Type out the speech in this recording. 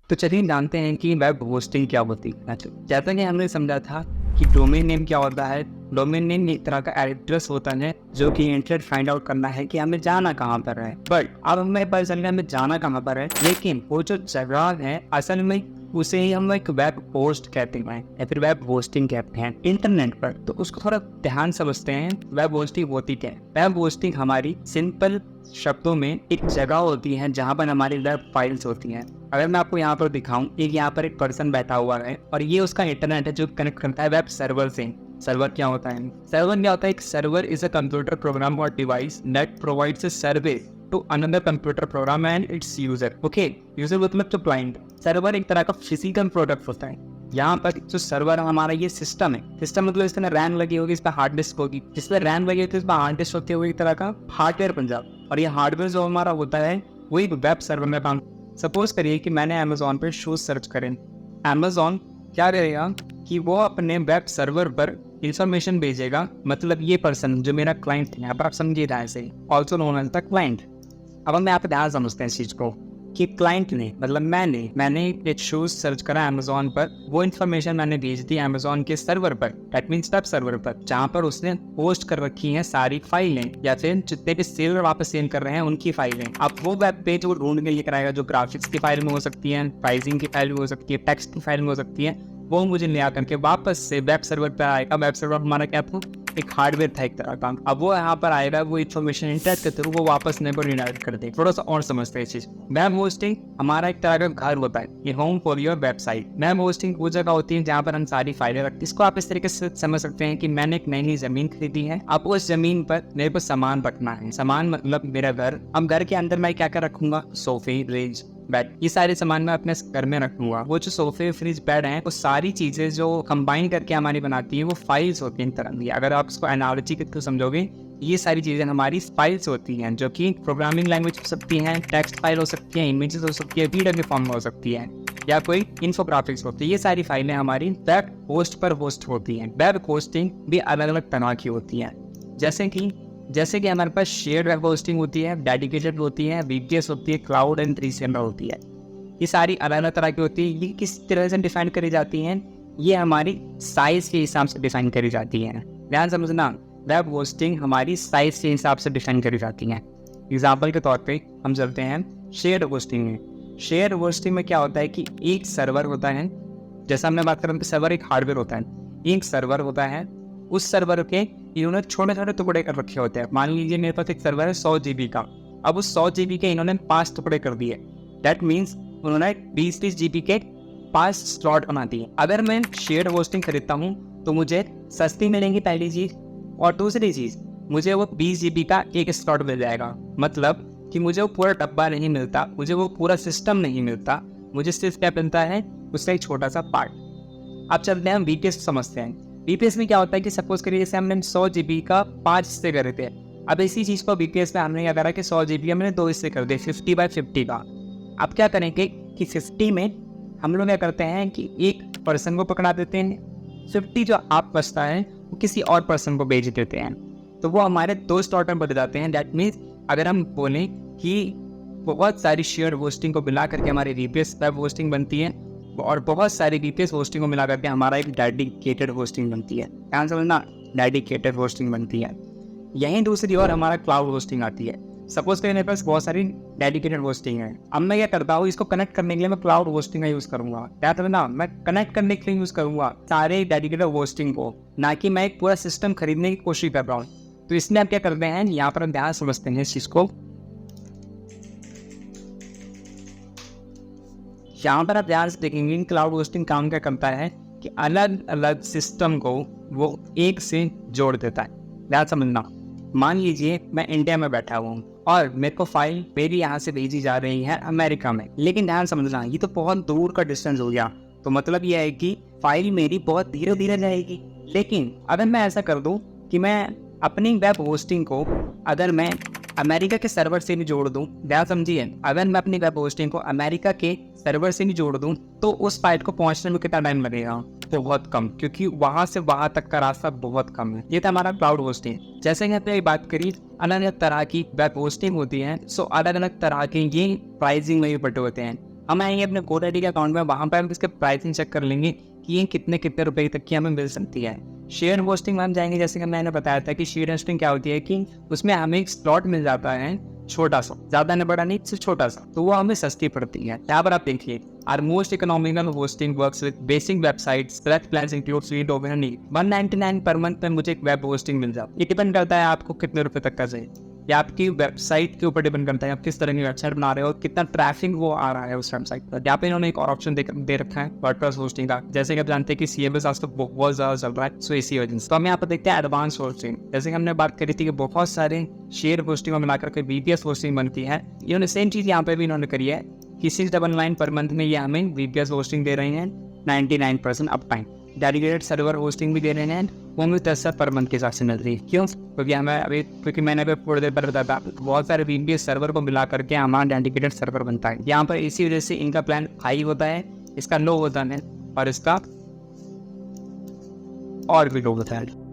तो चलिए जानते हैं कि वेब होस्टिंग क्या होती है। जैसा कि हमने समझा था कि डोमेन नेम क्या होता है। डोमेन नेम एक तरह का एड्रेस होता है जो कि इंटरनेट फाइंड आउट करना है कि हमें जाना कहाँ पर है। बट अब हमें पता चल गया हमें जाना कहाँ पर है, लेकिन वो जो जगह है असल में उसे ही हम एक वेब होस्ट कहते हैं या फिर वेब होस्टिंग कहते हैं इंटरनेट पर। तो उसको थोड़ा ध्यान समझते हैं। वेब होस्टिंग होती क्या है? वेब होस्टिंग हमारी सिंपल शब्दों में एक जगह होती है जहाँ पर हमारी वेब फाइल्स होती हैं। अगर मैं आपको यहाँ पर दिखाऊं, यहाँ पर एक पर्सन बैठा हुआ है और ये उसका इंटरनेट है जो कनेक्ट करता है वेब सर्वर से। सर्वर क्या होता है? सर्वर क्या होता है? एक server is a computer program or device that provides a service to another computer program and its user. Okay, user मतलब जो क्लाइंट। सर्वर एक तरह का फिजिकल प्रोडक्ट होता है। यहाँ पर जो सर्वर हमारा ये सिस्टम है, सिस्टम मतलब इस पर रैम लगी होगी, इस पर हार्ड डिस्क होगी, जिस पर रैम लगी होती है इस पर हार्ड डिस्क होती है, वो एक तरह का हार्डवेयर बन जाता है। और ये हार्डवेयर जो हमारा होता है वही वेब सर्वर में काम। सपोज करिए कि मैंने अमेजोन पे शूज सर्च करें। अमेजोन क्या करेगा कि वो अपने वेब सर्वर पर इंफॉर्मेशन भेजेगा। मतलब ये पर्सन जो मेरा क्लाइंट है, यहाँ पर आप समझिए ध्यान से, also known as the client. अब हम यहाँ पे ध्यान समझते हैं इस चीज को कि क्लाइंट ने मतलब मैंने एक शूज सर्च करा अमेजोन पर, वो इन्फॉर्मेशन मैंने भेज दी अमेजोन के सर्वर पर, दैट मीन्स वेब सर्वर पर, जहाँ पर उसने पोस्ट कर रखी हैं सारी फाइलें या फिर जितने भी सेलर वापस सेल कर रहे हैं उनकी फाइलें। अब वो वेब पेज वो ढूंढ के लेकर आएगा, जो ग्राफिक्स की फाइल में हो सकती है, प्राइसिंग की फाइल में हो सकती है, टेक्स्ट की फाइल में हो सकती है, वो मुझे ले आकर के वापस से वेब सर्वर पर आएगा। वेब सर्वर हमारा क्या था? एक हार्डवेयर था एक तरह का। अब वो यहाँ पर आएगा, वो इन्फॉर्मेशन इंटरनेट के थ्रू वो वापस नेबर रिडायरेक्ट कर दे। थोड़ा सा और समझते हैं इस चीज। वेब होस्टिंग हमारा एक तरह का घर होता है, ये home for your website. Web hosting वो जगह होती है जहाँ पर हम सारी फाइलें रखते हैं। इसको आप इस तरीके से समझ सकते हैं कि मैंने एक नई जमीन खरीदी है, अब उस जमीन पर मेरे को सामान रखना है। सामान मतलब मेरा घर। अब घर के अंदर मैं क्या क्या रखूंगा? सोफे, फ्रिज, बेड, ये सारे सामान मैं अपने घर में रखूंगा। वो जो सोफे, फ्रिज, बेड हैं, वो सारी चीजें जो कंबाइन करके हमारी बनाती है वो फाइल्स होती हैं तरह की। अगर आप इसको एनालॉजी के थ्रू समझोगे, ये सारी चीजें हमारी फाइल्स होती हैं जो कि प्रोग्रामिंग लैंग्वेज हो सकती हैं, टेक्स्ट फाइल हो सकती है, इमेजेस हो सकती है, वीडियो के फॉर्म में हो सकती है, या कोई इन्फोग्राफिक्स होती है। ये सारी फाइलें हमारी वेब होस्ट पर होस्ट होती हैं। वेब होस्टिंग भी अलग अलग तरह की होती है। जैसे कि हमारे पास शेयर्ड वेब होस्टिंग होती है, डेडिकेटेड होती है, VPS होती है, क्लाउड एंड 3CM होती है। ये सारी अलग अलग तरह की होती है। ये किस तरह से डिफाइन करी जाती हैं? ये हमारी साइज के हिसाब से डिफाइन करी जाती हैं। ध्यान समझना, वेब होस्टिंग हमारी साइज के हिसाब से डिफाइन करी जाती हैं। एग्जाम्पल के तौर पे हम चलते हैं शेयर्ड होस्टिंग में। शेयर्ड होस्टिंग में क्या होता है कि एक सर्वर होता है, जैसा हमने बात करें सर्वर एक हार्डवेयर होता है, एक सर्वर होता है, उस सर्वर के इन्होंने छोटे छोटे टुकड़े कर रखे होते हैं। मान लीजिए मेरे पास एक सर्वर है 100 GB का, अब उस 100 GB के इन्होंने 5 टुकड़े कर दिए। दैट मीन्स उन्होंने 20-20 GB के 5 स्लॉट बना दिए। अगर मैं शेयर्ड होस्टिंग खरीदता हूँ तो मुझे सस्ती मिलेंगी पहली चीज, और दूसरी चीज मुझे वो 20 GB का एक स्लॉट मिल जाएगा। मतलब कि मुझे वो पूरा डब्बा नहीं मिलता, मुझे वो पूरा सिस्टम नहीं मिलता, मुझे सिर्फ क्या मिलता है? उसका एक छोटा सा पार्ट। अब चलते हैं हम VPS समझते हैं। VPS में क्या होता है कि सपोज करिए जैसे हमने 100 GB का 5 हिस्से करे थे। अब इसी चीज को VPS में हमने क्या करा कि 100 GB हमने 2 हिस्से कर दिए, 50/50 का। अब क्या करेंगे कि 50 में हम लोग क्या करते हैं कि एक पर्सन को पकड़ा देते हैं, 50 जो आप बचता है वो किसी और पर्सन को भेज देते हैं, तो वो हमारे 2 स्लॉट में बदल जाते हैं। दैट मीन्स अगर हम बोलें कि बहुत सारी शेयर होस्टिंग को मिला करके हमारी VPS वेब होस्टिंग बनती है, और बहुत सारी VPS होस्टिंग को मिला करके हमारा एक डेडिकेटेड होस्टिंग बनती है। ध्यान समझना, डेडिकेटेड होस्टिंग बनती है। यहीं दूसरी ओर हमारा क्लाउड होस्टिंग आती है। सपोज करिए मेरे पास बहुत सारी डेडिकेटेड होस्टिंग है। अब मैं क्या करता हूँ, इसको कनेक्ट करने के लिए मैं क्लाउड होस्टिंग का यूज करूंगा। क्या समझना, मैं कनेक्ट करने के लिए यूज करूंगा सारे डेडिकेटेड होस्टिंग को, ना कि मैं एक पूरा सिस्टम खरीदने की कोशिश कर रहा हूँ। तो इसमें आप क्या करते हैं, यहाँ पर हम ध्यान समझते हैं इस चीज को। यहाँ पर आप ध्यान से देखेंगे क्लाउड होस्टिंग काम क्या करता है कि अलग अलग सिस्टम को वो एक से जोड़ देता है। ध्यान समझना, मान लीजिए मैं इंडिया में बैठा हुआ हूँ और मेरे को फाइल मेरी यहाँ से भेजी जा रही है अमेरिका में, लेकिन ध्यान समझना ये तो बहुत दूर का डिस्टेंस हो गया। तो मतलब ये है कि फाइल मेरी बहुत धीरे धीरे जाएगी। लेकिन अगर मैं ऐसा कर दूं कि मैं अपनी वेब होस्टिंग को अगर मैं अमेरिका के सर्वर से नहीं जोड़ दूं, ध्यान समझिए, अगर मैं अपनी वेब होस्टिंग को अमेरिका के सर्वर से नहीं जोड़ दूं तो उस फाइल को पहुंचने में कितना टाइम लगेगा? बहुत कम, क्योंकि वहां से वहां तक का रास्ता बहुत कम है। ये था हमारा क्लाउड होस्टिंग। जैसे कि हमने बात करी अलग अलग तरह की वेब होस्टिंग होती है, सो अलग अलग तरह के ये प्राइसिंग में भी बटे होते हैं। हम आएंगे अपने GoDaddy के अकाउंट में, वहाँ पर हम इसके प्राइसिंग चेक कर लेंगे कि ये कितने रुपए तक की हमें मिल सकती है। शेयर होस्टिंग में हम जाएंगे, जैसे कि मैंने बताया था कि शेयर होस्टिंग क्या होती है कि उसमें हमें एक स्लॉट मिल जाता है छोटा सा, ज्यादा नहीं बड़ा नहीं, सिर्फ छोटा सा, तो वो हमें सस्ती पड़ती है। यहाँ पर आप देखिए, our most economical hosting works with basic websites, select plans include free domain need 199 पर मंथ में मुझे एक वेब होस्टिंग मिल जाती है। ये डिपेंड करता है आपको कितने रुपए तक का चाहिए, या आपकी वेबसाइट के ऊपर डिपेंड करता है आप किस तरह की वेबसाइट बना रहे हो, कितना ट्रैफिक वो आ रहा है उस वेबसाइट पर। यहाँ पे इन्होंने एक और ऑप्शन दे रखा है वर्डप्रेस होस्टिंग का। जैसे कि आप जानते हैं कि CMS आज तो बहुत ज्यादा चल रहा है, सो इसी वजह से। तो हम यहाँ पर देखते हैं एडवांस होस्टिंग। जैसे कि हमने बात करी थी कि बहुत सारे शेयर होस्टिंग में मिलाकर के VPS होस्टिंग बनती है, इन्होंने सेम चीज यहाँ पे भी इन्होंने करी है कि 699 पर मंथ में ये हमें VPS होस्टिंग दे रहे हैं 99% up time. Dedicated server hosting भी दे रहे हैं, वो हमें 10 पर मंथ के हिसाब से मिल रही है। क्यों? क्योंकि मैंने अभी थोड़ी देर पर बताया था, बहुत सारे VPS सर्वर को मिला करके हमारा डेडिकेटेड सर्वर बनता है। यहाँ पर इसी वजह से इनका प्लान हाई होता है, इसका लो होता है, और इसका और भी लो होता है।